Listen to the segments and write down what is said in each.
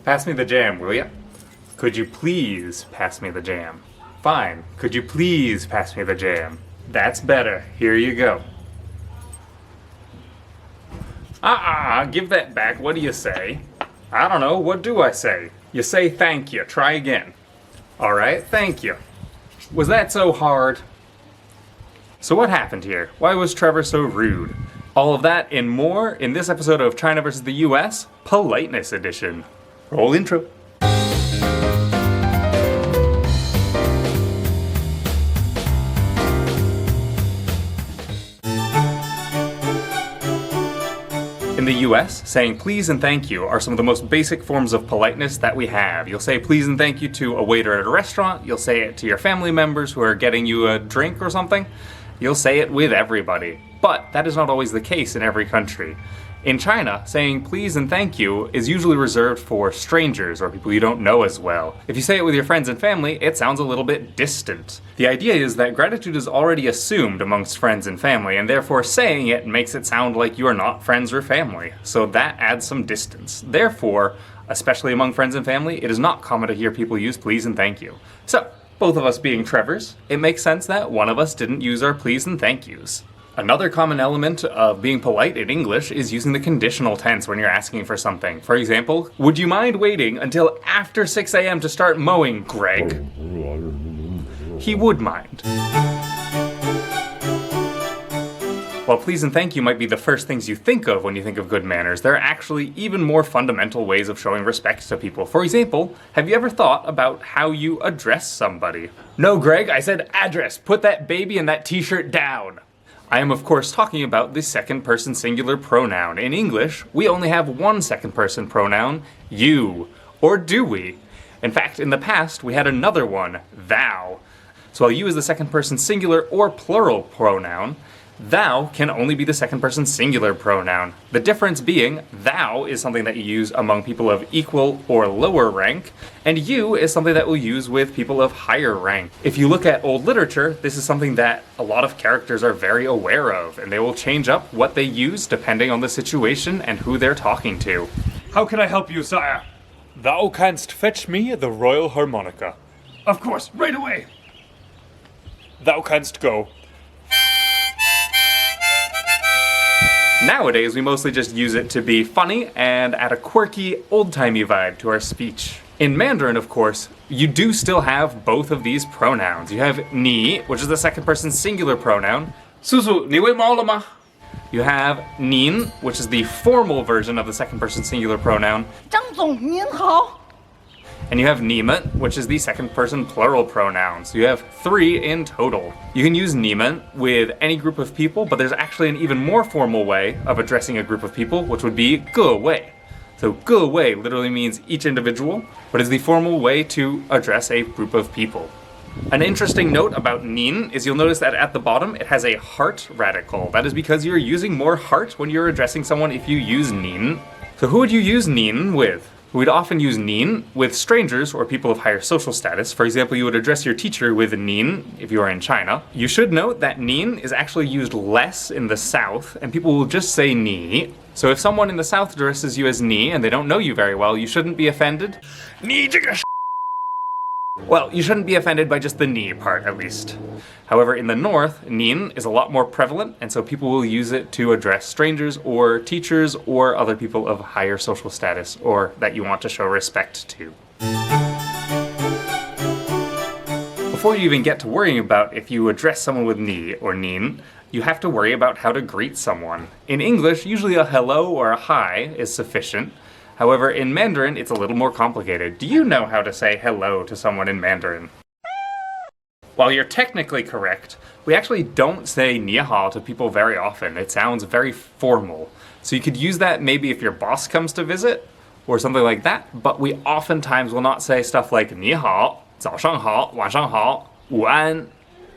Pass me the jam, will ya? Could you please pass me the jam? Fine. Could you please pass me the jam? That's better. Here you go. Give that back. What do you say? I don't know. What do I say? You say thank you. Try again. Alright, thank you. Was that so hard? So what happened here? Why was Trevor so rude? All of that and more in this episode of China vs. the US, Politeness Edition. Roll intro. In the US, saying please and thank you are some of the most basic forms of politeness that we have. You'll say please and thank you to a waiter at a restaurant, you'll say it to your family members who are getting you a drink or something, you'll say it with everybody. But that is not always the case in every country. In China, saying please and thank you is usually reserved for strangers or people you don't know as well. If you say it with your friends and family, it sounds a little bit distant. The idea is that gratitude is already assumed amongst friends and family, and therefore saying it makes it sound like you are not friends or family. So that adds some distance. Therefore, especially among friends and family, it is not common to hear people use please and thank you. So, both of us being Trevors, it makes sense that one of us didn't use our please and thank yous. Another common element of being polite in English is using the conditional tense when you're asking for something. For example, would you mind waiting until after 6 a.m. to start mowing, Greg? He would mind. While please and thank you might be the first things you think of when you think of good manners, there are actually even more fundamental ways of showing respect to people. For example, have you ever thought about how you address somebody? No, Greg, I said address. Put that baby and that t-shirt down. I am of course talking about the second person singular pronoun. In English, we only have one second person pronoun, you. Or do we? In fact, in the past, we had another one, thou. So while you is the second person singular or plural pronoun, thou can only be the second person singular pronoun. The difference being, thou is something that you use among people of equal or lower rank, and you is something that we'll use with people of higher rank. If you look at old literature, this is something that a lot of characters are very aware of, and they will change up what they use depending on the situation and who they're talking to. How can I help you, sire? Thou canst fetch me the royal harmonica. Of course, right away. Thou canst go. Nowadays, we mostly just use it to be funny and add a quirky, old-timey vibe to our speech. In Mandarin, of course, you do still have both of these pronouns. You have ni, which is the second person singular pronoun. Susu, 你喂猫了吗? You have nin, which is the formal version of the second person singular pronoun. 张总您好. And you have 你们, which is the second person plural pronoun. So you have 3 in total. You can use 你们 with any group of people, but there's actually an even more formal way of addressing a group of people, which would be 各位. So 各位 literally means each individual, but is the formal way to address a group of people. An interesting note about nin is you'll notice that at the bottom it has a heart radical. That is because you're using more heart when you're addressing someone if you use nin. So who would you use nin with? We'd often use nin with strangers or people of higher social status. For example, you would address your teacher with nin if you are in China. You should note that nin is actually used less in the South, and people will just say ni. So if someone in the South addresses you as ni and they don't know you very well, you shouldn't be offended. Well, you shouldn't be offended by just the ni part, at least. However, in the North, nin is a lot more prevalent, and so people will use it to address strangers or teachers or other people of higher social status or that you want to show respect to. Before you even get to worrying about if you address someone with ni or nin, you have to worry about how to greet someone. In English, usually a hello or a hi is sufficient. However, in Mandarin, it's a little more complicated. Do you know how to say hello to someone in Mandarin? While you're technically correct, we actually don't say 你好 to people very often. It sounds very formal. So you could use that maybe if your boss comes to visit, or something like that, but we oftentimes will not say stuff like 你好, 早上好, 晚上好, 午安,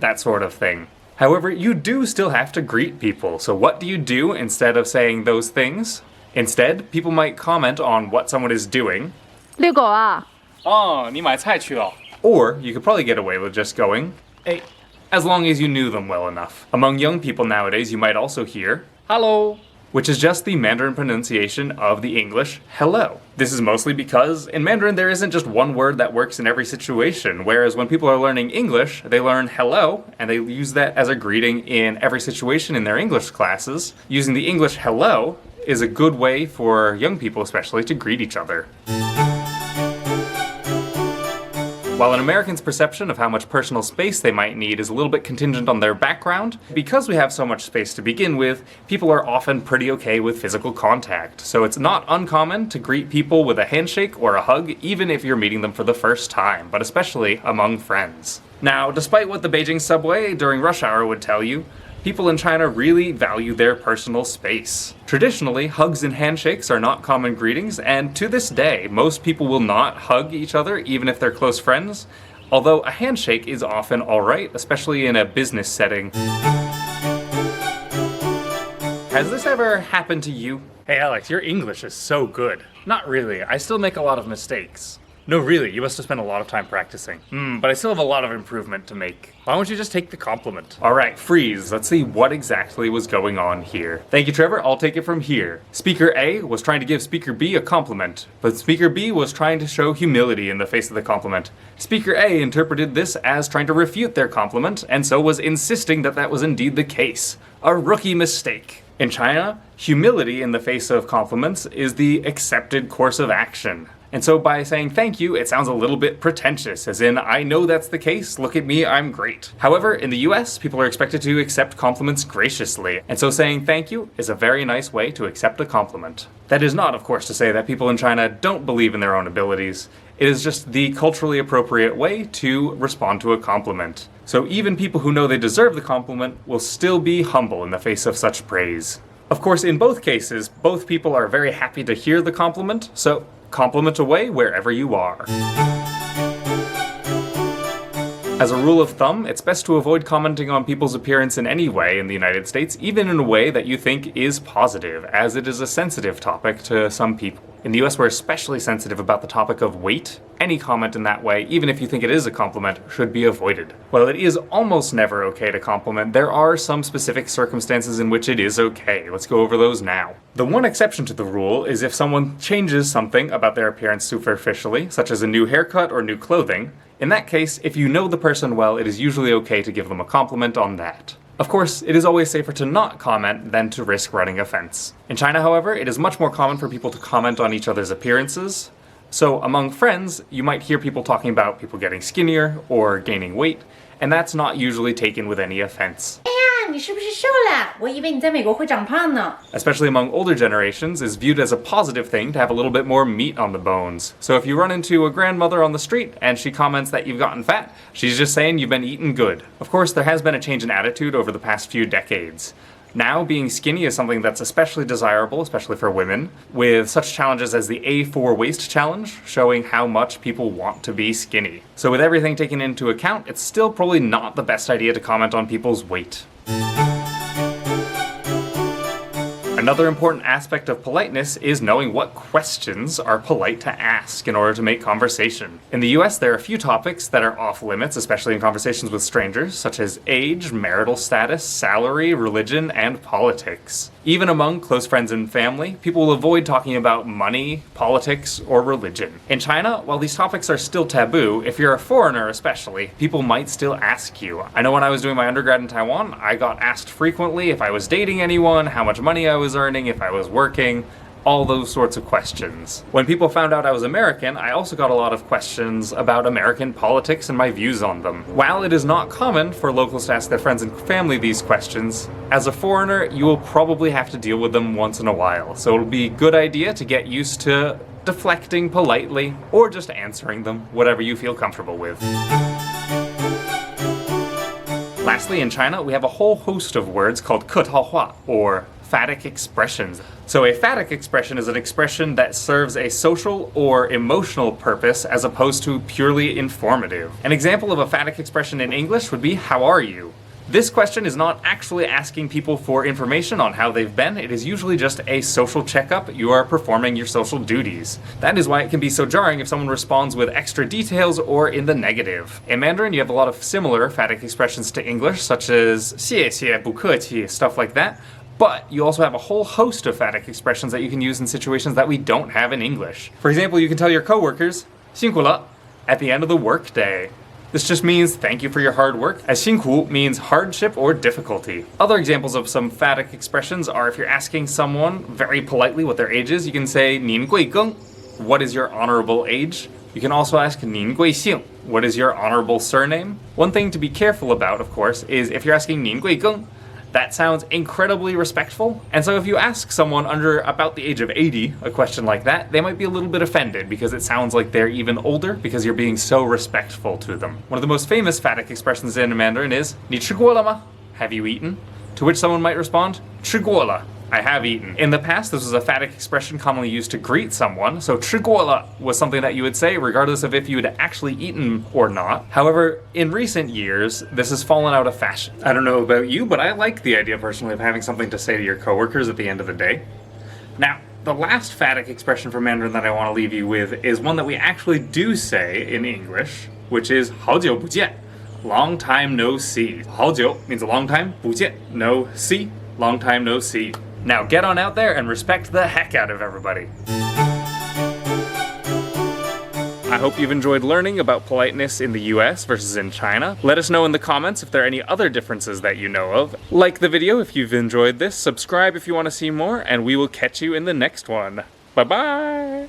that sort of thing. However, you do still have to greet people, so what do you do instead of saying those things? Instead, people might comment on what someone is doing. 遛狗啊? Oh, 你买菜去了. Or you could probably get away with just going, hey, as long as you knew them well enough. Among young people nowadays, you might also hear, hello. which is just the Mandarin pronunciation of the English hello. This is mostly because in Mandarin there isn't just one word that works in every situation, whereas when people are learning English, they learn hello, and they use that as a greeting in every situation in their English classes. Using the English hello is a good way for young people especially to greet each other. While an American's perception of how much personal space they might need is a little bit contingent on their background, because we have so much space to begin with, people are often pretty okay with physical contact. So it's not uncommon to greet people with a handshake or a hug, even if you're meeting them for the first time, but especially among friends. Now, despite what the Beijing subway during rush hour would tell you, people in China really value their personal space. Traditionally, hugs and handshakes are not common greetings, and to this day, most people will not hug each other even if they're close friends, although a handshake is often alright, especially in a business setting. Has this ever happened to you? Hey Alex, your English is so good. Not really, I still make a lot of mistakes. No, really, you must have spent a lot of time practicing. But I still have a lot of improvement to make. Why don't you just take the compliment? Alright, freeze. Let's see what exactly was going on here. Thank you, Trevor. I'll take it from here. Speaker A was trying to give Speaker B a compliment, but Speaker B was trying to show humility in the face of the compliment. Speaker A interpreted this as trying to refute their compliment, and so was insisting that that was indeed the case. A rookie mistake. In China, humility in the face of compliments is the accepted course of action. And so by saying thank you, it sounds a little bit pretentious, as in, I know that's the case, look at me, I'm great. However, in the US, people are expected to accept compliments graciously, and so saying thank you is a very nice way to accept a compliment. That is not, of course, to say that people in China don't believe in their own abilities. It is just the culturally appropriate way to respond to a compliment. So even people who know they deserve the compliment will still be humble in the face of such praise. Of course, in both cases, both people are very happy to hear the compliment, so compliment away wherever you are. As a rule of thumb, it's best to avoid commenting on people's appearance in any way in the United States, even in a way that you think is positive, as it is a sensitive topic to some people. In the US, we're especially sensitive about the topic of weight. Any comment in that way, even if you think it is a compliment, should be avoided. While it is almost never okay to compliment, there are some specific circumstances in which it is okay. Let's go over those now. The one exception to the rule is if someone changes something about their appearance superficially, such as a new haircut or new clothing. In that case, if you know the person well, it is usually okay to give them a compliment on that. Of course, it is always safer to not comment than to risk running offense. In China, however, it is much more common for people to comment on each other's appearances. So among friends, you might hear people talking about people getting skinnier or gaining weight, and that's not usually taken with any offense. 你是不是瘦了？我以为你在美国会长胖呢。 Especially among older generations, is viewed as a positive thing to have a little bit more meat on the bones. So if you run into a grandmother on the street and she comments that you've gotten fat, she's just saying you've been eating good. Of course, there has been a change in attitude over the past few decades. Now, being skinny is something that's especially desirable, especially for women, with such challenges as the A4 waist challenge, showing how much people want to be skinny. So with everything taken into account, it's still probably not the best idea to comment on people's weight. Another important aspect of politeness is knowing what questions are polite to ask in order to make conversation. In the US, there are a few topics that are off limits, especially in conversations with strangers, such as age, marital status, salary, religion, and politics. Even among close friends and family, people will avoid talking about money, politics, or religion. In China, while these topics are still taboo, if you're a foreigner especially, people might still ask you. I know when I was doing my undergrad in Taiwan, I got asked frequently if I was dating anyone, how much money I was earning, if I was working, all those sorts of questions. When people found out I was American, I also got a lot of questions about American politics and my views on them. While it is not common for locals to ask their friends and family these questions, as a foreigner, you will probably have to deal with them once in a while, so it'll be a good idea to get used to deflecting politely, or just answering them, whatever you feel comfortable with. Lastly, in China, we have a whole host of words called 客套话, or Phatic expressions. So a Phatic expression is an expression that serves a social or emotional purpose as opposed to purely informative. An example of a Phatic expression in English would be, how are you? This question is not actually asking people for information on how they've been, it is usually just a social checkup. You are performing your social duties. That is why it can be so jarring if someone responds with extra details or in the negative. In Mandarin, you have a lot of similar Phatic expressions to English, such as 谢谢不客气, stuff like that. But you also have a whole host of phatic expressions that you can use in situations that we don't have in English. For example, you can tell your coworkers, 辛苦了, at the end of the workday. This just means thank you for your hard work, as 辛苦 means hardship or difficulty. Other examples of some phatic expressions are if you're asking someone very politely what their age is, you can say 您贵庚, what is your honorable age? You can also ask 您贵姓, what is your honorable surname? One thing to be careful about, of course, is if you're asking 您贵庚, that sounds incredibly respectful, and so if you ask someone under about the age of 80 a question like that, they might be a little bit offended because it sounds like they're even older because you're being so respectful to them. One of the most famous phatic expressions in Mandarin is 你吃过了吗? Have you eaten? To which someone might respond, 吃过了. I have eaten. In the past, this was a phatic expression commonly used to greet someone, so 吃过了 was something that you would say regardless of if you had actually eaten or not. However, in recent years, this has fallen out of fashion. I don't know about you, but I like the idea personally of having something to say to your coworkers at the end of the day. Now, the last phatic expression from Mandarin that I want to leave you with is one that we actually do say in English, which is 好久不见, long time no see. 好久 means a long time, 不见, no see, long time no see. Now get on out there and respect the heck out of everybody. I hope you've enjoyed learning about politeness in the US versus in China. Let us know in the comments if there are any other differences that you know of. Like the video if you've enjoyed this, subscribe if you want to see more, and we will catch you in the next one. Bye-bye!